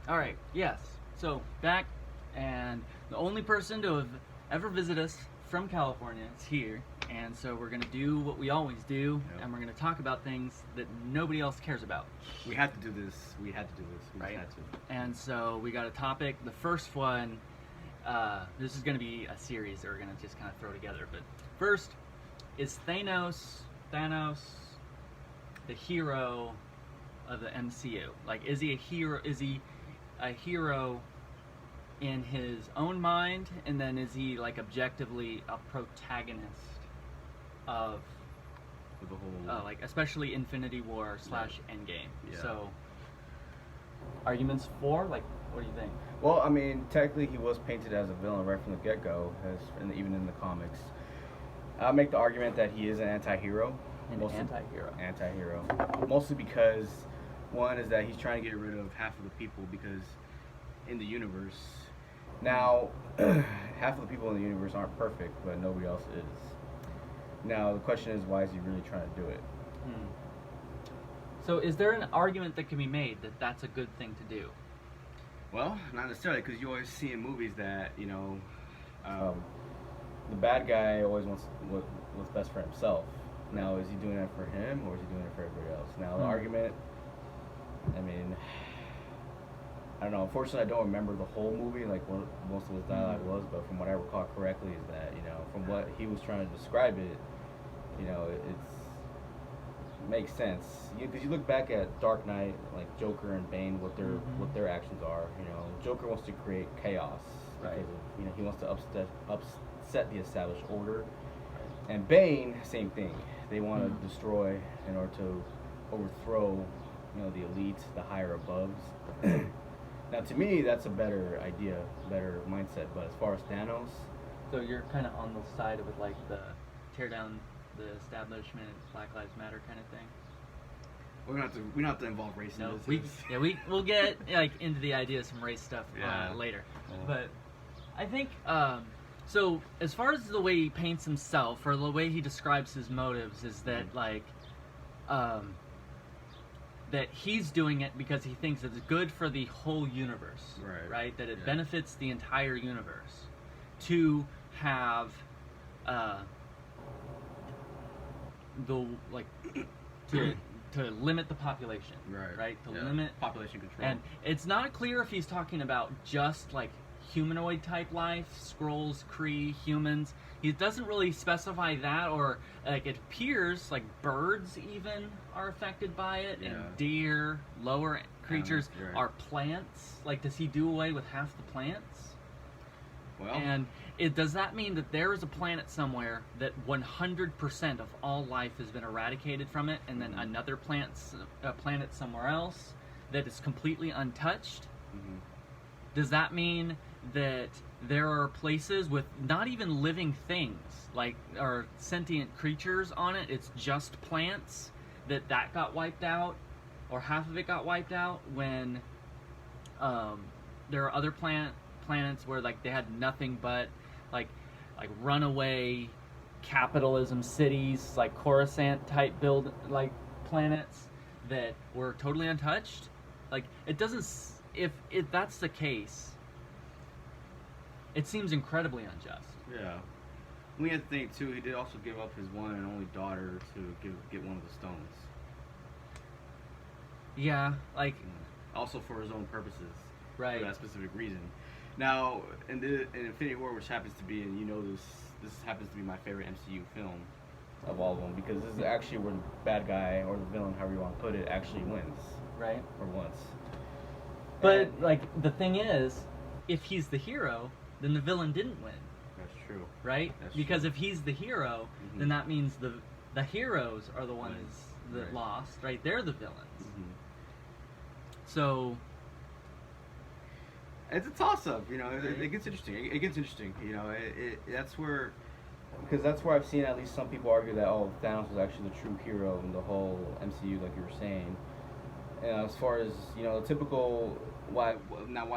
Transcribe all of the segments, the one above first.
All right. Yes. So back, and the only person to have ever visited us from California is here, and so we're gonna do what we always do, Yep. and we're gonna talk about things that nobody else cares about. We had to do this. We had to do this. We Right. just had to. And so we got a topic. The first one, this is gonna be a series that we're gonna just kind of throw together. But first, is Thanos the hero of the MCU? Like, is he a hero? Is he a hero in his own mind, and then is he like objectively a protagonist of For the whole. like especially Infinity War / Endgame? Yeah. So arguments for, like, what do you think? Well, I mean, technically he was painted as a villain right from the get-go, even in the comics. I'll make the argument that he is an anti-hero. An anti-hero. Anti-hero. Mostly because, one is that he's trying to get rid of half of the people because in the universe, now, half of the people in the universe aren't perfect, but nobody else is. Now, the question is, why is he really trying to do it? So is there an argument that can be made that that's a good thing to do? Well, not necessarily, because you always see in movies that The bad guy always wants what's best for himself. Now, is he doing that for him, or is he doing it for everybody else? Now, the argument, I mean, I don't know. Unfortunately, I don't remember the whole movie, like what most of his dialogue was, but from what I recall correctly is that, from what he was trying to describe it, it makes sense. Because you look back at Dark Knight, like Joker and Bane, what their actions are. Joker wants to create chaos because of, he wants to upset the established order. And Bane, same thing. They want to destroy in order to overthrow, the elites, the higher aboves. Now, to me, that's a better idea, better mindset. But as far as Thanos, So you're kind of on the side of it, like the tear down the establishment, Black Lives Matter kind of thing. we don't have to involve race in No, this. we'll get like into the idea of some race stuff later. Yeah. But I think so. As far as the way he paints himself or the way he describes his motives, is that like that he's doing it because he thinks it's good for the whole universe, right? That it benefits the entire universe to have the like to limit the population, right? To limit population control. And it's not clear if he's talking about just like humanoid type life, Skrulls, Kree, humans. He doesn't really specify that, or like it appears like birds even are affected by it, and deer, lower creatures are plants. Like, does he do away with half the plants? Well, And does that mean that there is a planet somewhere that 100% of all life has been eradicated from it, and then another planet somewhere else that is completely untouched? Does that mean that there are places with not even living things, like, or sentient creatures on it? It's just plants that got wiped out, or half of it got wiped out, when there are other planets where like they had nothing but like runaway capitalism cities, like Coruscant type like planets that were totally untouched. Like, it doesn't. If that's the case, it seems incredibly unjust. yeah. We have to think too. He did also give up his one and only daughter to get one of the stones. Yeah, like Also for his own purposes. right. For that specific reason. Now, in Infinity War, which happens to be, and this happens to be my favorite MCU film. of all of them, because this is actually where the bad guy, or the villain, however you want to put it, actually wins. Right. For once. But like the thing is, if he's the hero, then the villain didn't win, That's true. right? That's Because true. if he's the hero, Mhm. then that means the heroes are the ones that Right. lost, right? They're the villains. Mhm. So It's a toss-up, It gets interesting. It gets interesting, That's where. Because that's where I've seen at least some people argue that, Thanos was actually the true hero in the whole MCU, like you were saying. And as far as, the typical... Why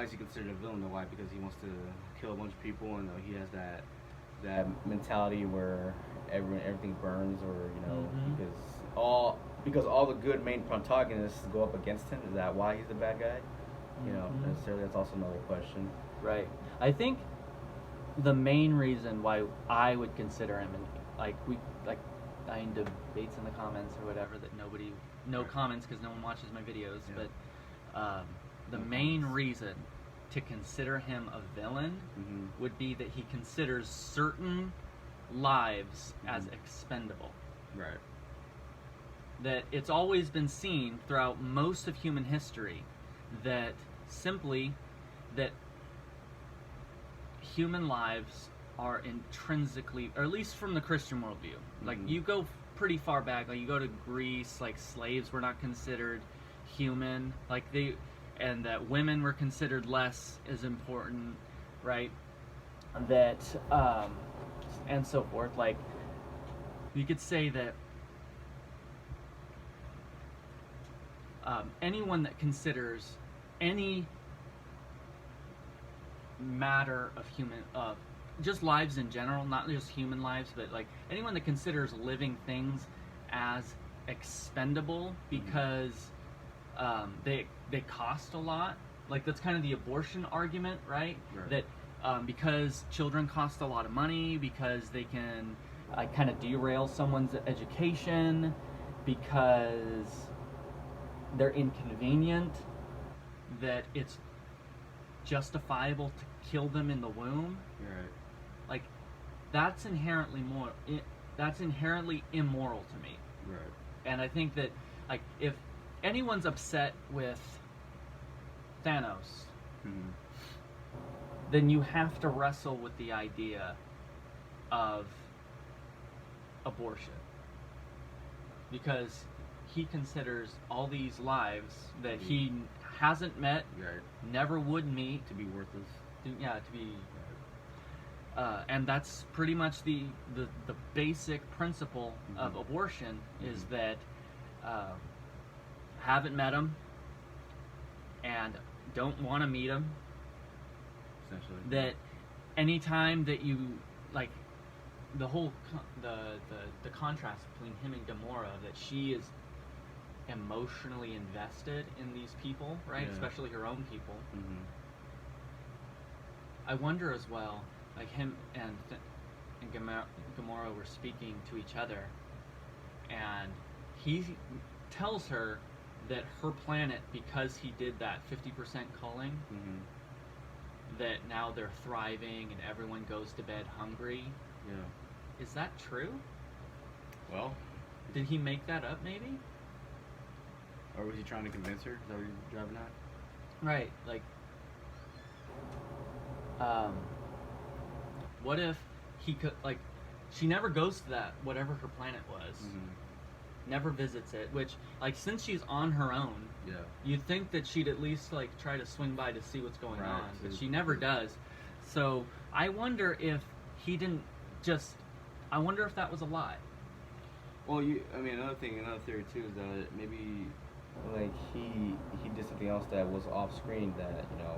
is he considered a villain? Though? Why? Because he wants to kill a bunch of people, and he has that that mentality where everything burns, or Mhm. because all the good main protagonists go up against him. Is that why he's the bad guy? you know, Mhm. necessarily. That's also another question. Right. I think the main reason why I would consider him, and like dying debates in the comments or whatever that no Right. comments because no one watches my videos, Yeah. but the No main comments. reason to consider him a villain Mm-hmm. would be that he considers certain lives as Mhm. expendable. Right. That it's always been seen throughout most of human history that simply that human lives are intrinsically, or at least from the Christian worldview, like Mhm. you go pretty far back, like you go to Greece, like slaves were not considered human, like and that women were considered less as important, right? That and so forth. Like you could say that anyone that considers any matter of human just lives in general, not just human lives, but like anyone that considers living things as expendable because they cost a lot, like that's kind of the abortion argument, right? Right. That because children cost a lot of money, because they can kind of derail someone's education, because they're inconvenient, that it's justifiable to kill them in the womb. Right. Like that's inherently immoral to me. Right. And I think that like if anyone's upset with Thanos, Mm-hmm. then you have to wrestle with the idea of abortion, because he considers all these lives that he hasn't met, Right. never would meet, To be worthless. to be and that's pretty much the basic principle of Mhm. abortion is Mhm. that haven't met him and don't want to meet him, Essentially. that anytime that you like the whole the contrast between him and Gamora, that she is emotionally invested in these people, right? Yeah. Especially her own people. Mm-hmm. I wonder as well, like him and Gamora were speaking to each other, and he tells her that her planet, because he did that 50% culling, Mm-hmm. that now they're thriving and everyone goes to bed hungry. Yeah. Is that true? Well, Did he make that up, maybe? or was he trying to convince her? Is that what you're driving at? Right, like, what if he could, like, she never goes to that, whatever her planet was, Mm-hmm. never visits it, which, like, since she's on her own, Yeah. you'd think that she'd at least, like, try to swing by to see what's going Right, on, but to- she never does. So, I wonder if he didn't just, I wonder if that was a lie. Well, another theory too is that maybe Like he did something else that was off screen that, you know,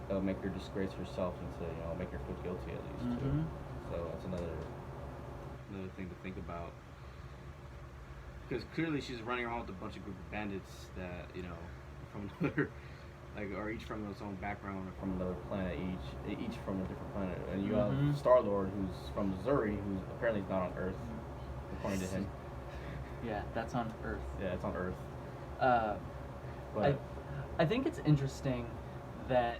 that would make her disgrace herself and to, you know, make her feel guilty at least too. Mhm. So that's another. thing to think about. Because clearly she's running around with a bunch of group of bandits that, you know, from another, like, or each from its own background or From another planet, each from a different planet, and you Mhm. have Star Lord, who's from Missouri, who's apparently not on Earth, according to him. Yeah, that's on Earth. Yeah, it's on Earth. I, I think it's interesting that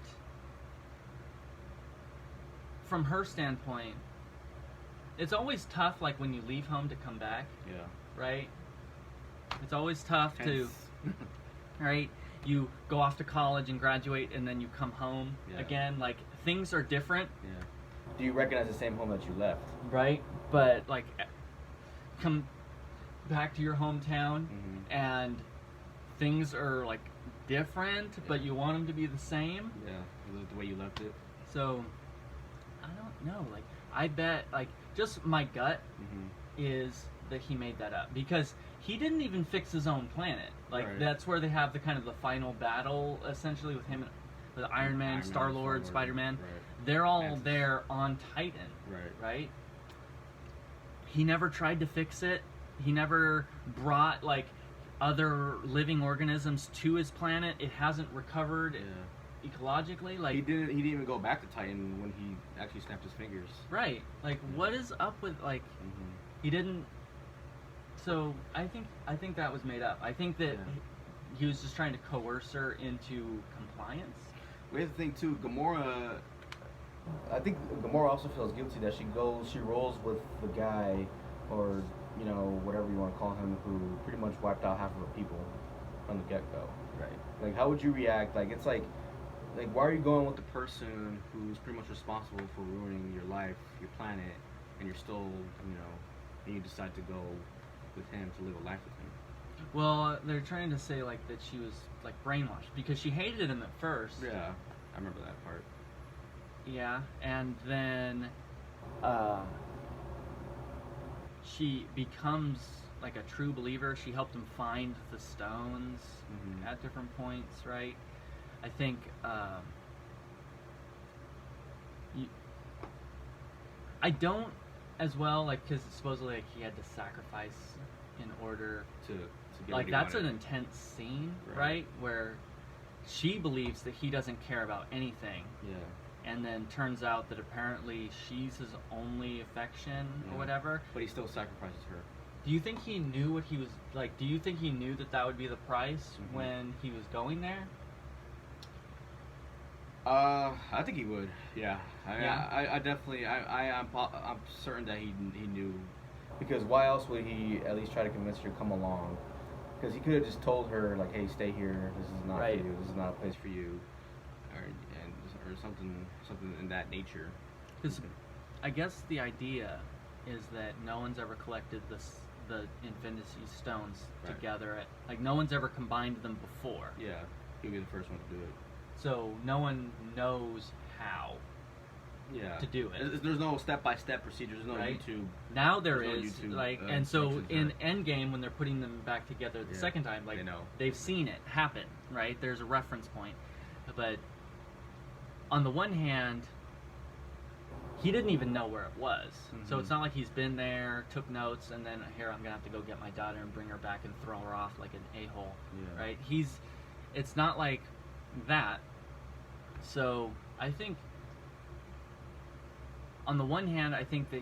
from her standpoint, it's always tough, like when you leave home to come back, yeah. right? It's always tough to, Hence- right? You go off to college and graduate, and then you come home Yeah. again. Like things are different, Yeah. Do you recognize the same home that you left? right? But like, come back to your hometown, Mm-hmm. and things are like different, but you want them to be the same. Yeah. The way you left it. So I don't know. Like I bet, like just my gut Mm-hmm. is that he made that up because he didn't even fix his own planet. Like Right. that's where they have the kind of the final battle essentially with him, with Iron Man, Star Lord, Spider Man. Right. They're all Mantis. there on Titan, Right. right? He never tried to fix it. He never brought like other living organisms to his planet. It hasn't recovered. Yeah. ecologically, like He didn't even go back to Titan when he actually snapped his fingers. right, like what is up with like Mm-hmm. he didn't. So I think that was made up. I think that Yeah. he was just trying to coerce her into compliance. We have to think too. Gamora. I think Gamora also feels guilty that she rolls with the guy, or whatever you want to call him, who pretty much wiped out half of her people from the get go. Right. Like, how would you react? Like, it's like why are you going with the Person who's pretty much responsible for ruining your life, your planet, and you're still, and you decide to go with him to live a life with him. Well, they're trying to say like that she was like brainwashed because she hated him at first. Yeah, I remember that part. Yeah, and then she becomes like a true believer. She helped him find the stones Mhm. at different points, right? I think I don't as well, like, because supposedly like, he had to sacrifice in order To get like what he that's an wanted. intense scene, Right. right? Where she believes that he doesn't care about anything, Yeah, and then turns out that apparently she's his only affection Yeah. or whatever. but he still sacrifices her. Do you think he knew what he was like? Do you think he knew that that would be the price Mhm. when he was going there? I think he would. Yeah, Yeah? I definitely. I'm certain that he knew. because why else would he at least try to convince her to come along? Because he could have just told her like, hey, stay here. This is not Right. for you. This is not a place For you, or something in that nature. Because I guess the idea is that no one's ever collected the Infinity Stones Right. together. Like no one's ever combined them before. Yeah, he'd be the first one to do it. So no one knows how Yeah, to do it. There's no step-by-step procedure. There's no Right. YouTube. Now there There's no is YouTube, like, and so instructions in or- Endgame when they're putting them back together the Yeah, second time, like they know. they've seen it happen, right? There's a reference point, but on the one hand, he didn't even know where it was, so Mhm. it's not like he's been there, took notes, and then here I'm gonna have to go get my daughter and bring her back and throw her off like an a-hole, Yeah. right? It's not like that. So I think, on the one hand, I think that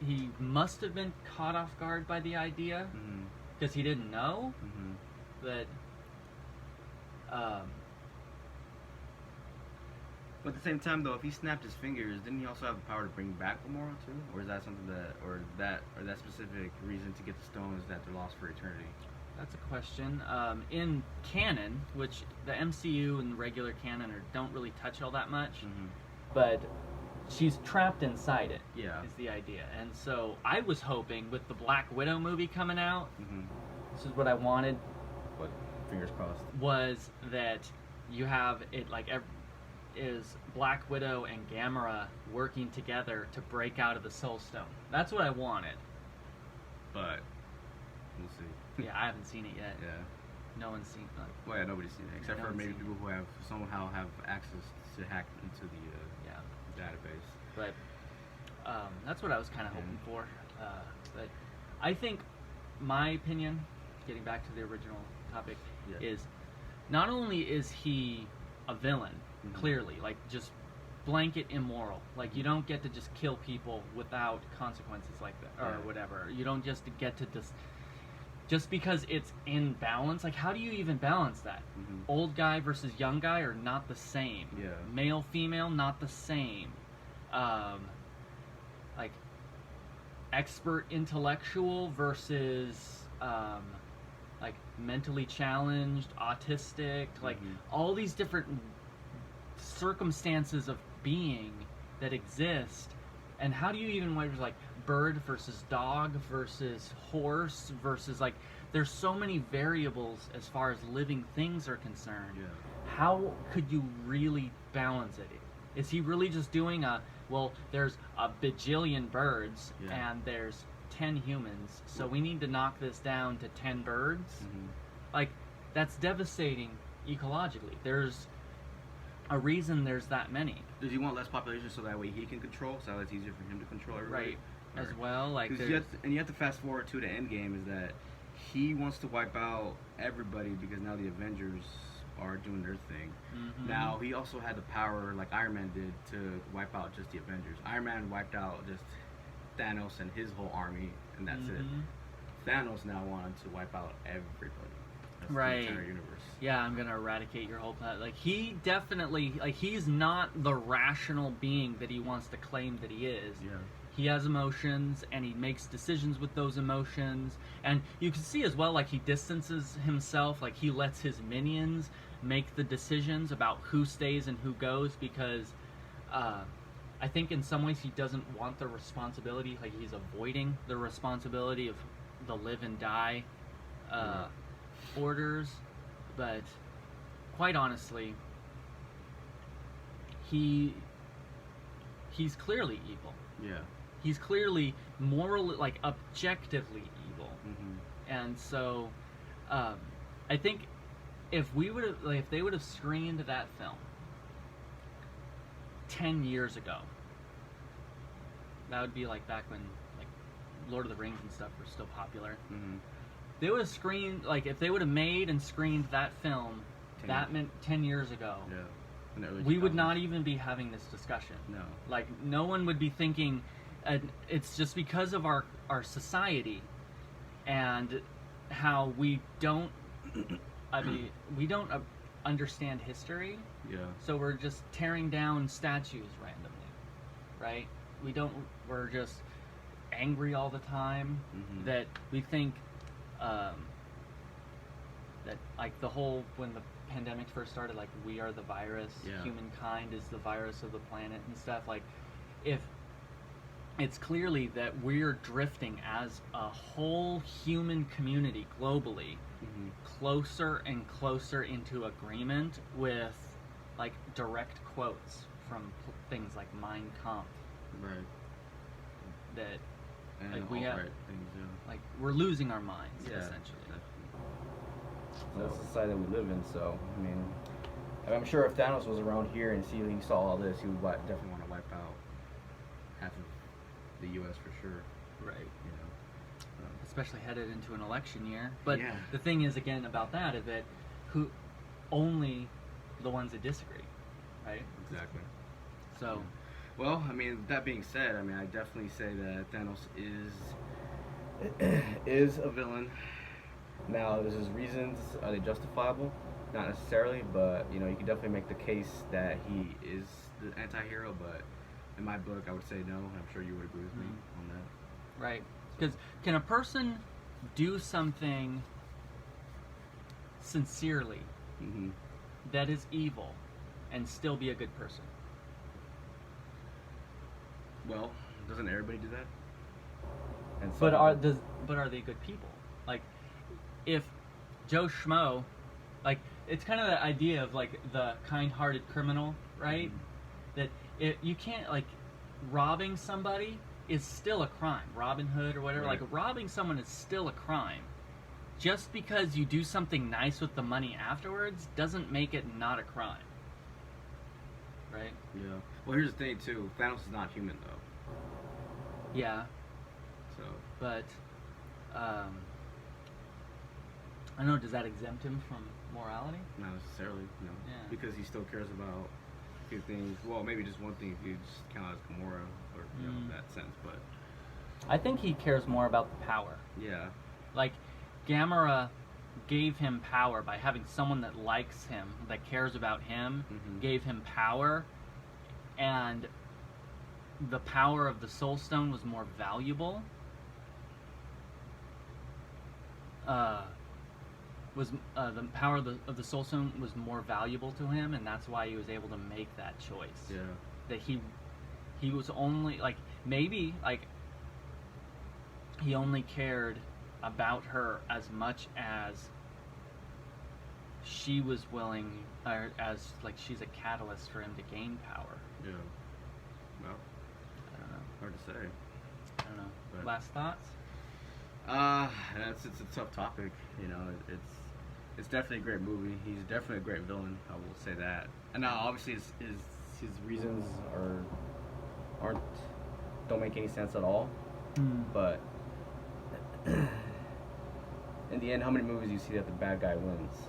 he must have been caught off guard by the idea Mm-hmm. because he didn't know Mm-hmm. that. But at the same time, though, if he snapped his fingers, didn't he also have the power to bring back Gamora too? Or is that something that specific reason to get the stones that they're lost for eternity? That's a question. In canon, which the MCU and the regular canon don't really touch all that much, Mm-hmm. but she's trapped inside it. Yeah. Is the idea, and so I was hoping with the Black Widow movie coming out, Mm-hmm. this is what I wanted, But fingers crossed. was that you have it like is Black Widow and Gamora working together to break out of the Soul Stone. That's what I wanted. But we'll see. Yeah, I haven't seen it yet. Yeah. No one's seen it. Well, yeah, nobody's seen it except No for one's maybe seen it. people who have somehow have access to hack into the Yeah, database. but that's what I was kind of hoping for. But I think, my opinion, getting back to the original topic, Yeah. is not only is he a villain, Mhm. clearly, like just blanket immoral. Like you don't get to just kill people without consequences like that or Yeah. whatever. You don't just get to just because it's in balance. Like how do you even balance that? Mhm. Old guy versus young guy are not the same. Yeah. Male, female, not the same. Like expert intellectual versus like mentally challenged, autistic, like Mhm. all these different circumstances of being that exist. And how do you even like bird versus dog versus horse versus like there's so many variables as far as living things are concerned. Yeah. How could you really balance it? Is he really just doing there's a bajillion birds Yeah. and there's 10 humans, so we need to knock this down to 10 birds? Mhm. Like, that's devastating ecologically. There's a reason there's that many. Does he want less population so that way he can control? So that it's easier for him to control everybody? Right. As well, like, 'Cause there's... you have to fast forward to the end game is that he wants to wipe out everybody because now the Avengers are doing their thing. Mhm. Now he also had the power, like Iron Man did, to wipe out just the Avengers. Iron Man wiped out just Thanos and his whole army, and that's it. Mhm. Thanos now wanted to wipe out everybody. That's Right. the entire universe. Yeah, I'm gonna eradicate your whole planet. Like, he definitely, like, he's not the rational being that he wants to claim that he is. Yeah. He has emotions, and he makes decisions with those emotions. And you can see as well, like, he distances himself. Like, he lets his minions make the decisions about who stays and who goes, because I think in some ways he doesn't want the responsibility. Like, he's avoiding the responsibility of the live and die orders. But quite honestly, he's clearly evil. Yeah. He's clearly morally, like, objectively evil. Mm-hmm. And so, I think if we would have, like, if they would have screened that film 10 years ago, that would be like back when, like, Lord of the Rings and stuff were still popular. Mm-hmm. They would have screened, like, if they would have made and screened that film, that meant 10 years ago, Yeah. In the early we would 2000s. not even be having this discussion. No. Like, no one would be thinking, it's just because of our society and how we don't, I mean, we don't understand history, Yeah. so we're just tearing down statues randomly, right? We're just angry all the time, Mhm. that we think, that, like, the whole, when the pandemic first started, like, we are the virus, Yeah. humankind is the virus of the planet and stuff. Like, if it's clearly that we're drifting as a whole human community globally Mm-hmm. closer and closer into agreement with, like, direct quotes from things like Mein Kampf, Right. that, And like, all we have, right things. Yeah. like, we're losing our minds, Yeah. essentially. That's the society that we live in. So I mean, I'm sure if Thanos was around here and he saw all this, he would Definitely want to wipe out half of the U.S. for sure. Right. You know. Especially headed into an election year. But Yeah. the thing is, again, about that is that only the ones that disagree, right? Exactly. So, Well, I mean, that being said, I mean, I definitely say that Thanos is a villain. Now, is his reasons, are they justifiable? Not necessarily, but you know, you can definitely make the case that He is the anti-hero, but in my book, I would say no. I'm sure you would agree with me on that. right. Because can a person do something sincerely Mm-hmm. that is evil and still be a good person? Well, doesn't everybody do that? and But some- are they good people? Like, if Joe Schmo, like, it's kind of the idea of, like, the kind-hearted criminal, right? That you can't, like, robbing somebody is still a crime. Robin Hood or whatever, Right. like, robbing someone is still a crime. Just because you do something nice with the money afterwards doesn't make it not a crime, right? Yeah. Well, here's the thing too. Thanos is not human though. Yeah, So but I don't know. Does that exempt him from morality? not necessarily, you know, Yeah. because he still cares about a few things. Well, maybe just one thing if you just count as Gamora or you know that sense. But I think he cares more about the power. yeah, Like, Gamora gave him power by having someone that likes him, that cares about him, Mhm. gave him power, and the power of the Soul Stone was more valuable. The power of the Soul Stone was more valuable to him, and that's why he was able to make that choice. yeah, That he was only, like, maybe, like, he only cared about her as much as she was willing, or as, like, she's a catalyst for him to gain power. yeah. Well, I don't know. hard to say. I don't know. But- Last thoughts? It's a tough topic. You know, it's definitely a great movie. He's definitely a great villain. I will say that. And now, obviously, his reasons don't make any sense at all. But in the end, how many movies do you see that the bad guy wins?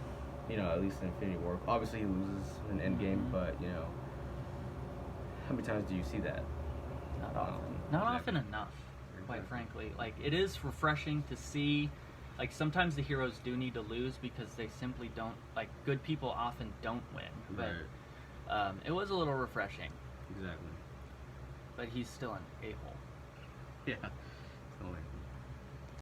you know, at least in Infinity War. Obviously, he loses in Endgame, but you know, how many times do you see that? Not often. Not often enough, quite frankly. Like, it is refreshing to see. Like, sometimes the heroes do need to lose because they simply don't. Like, good people often don't win. But it was a little refreshing. Exactly. But he's still an a-hole. Yeah. Totally.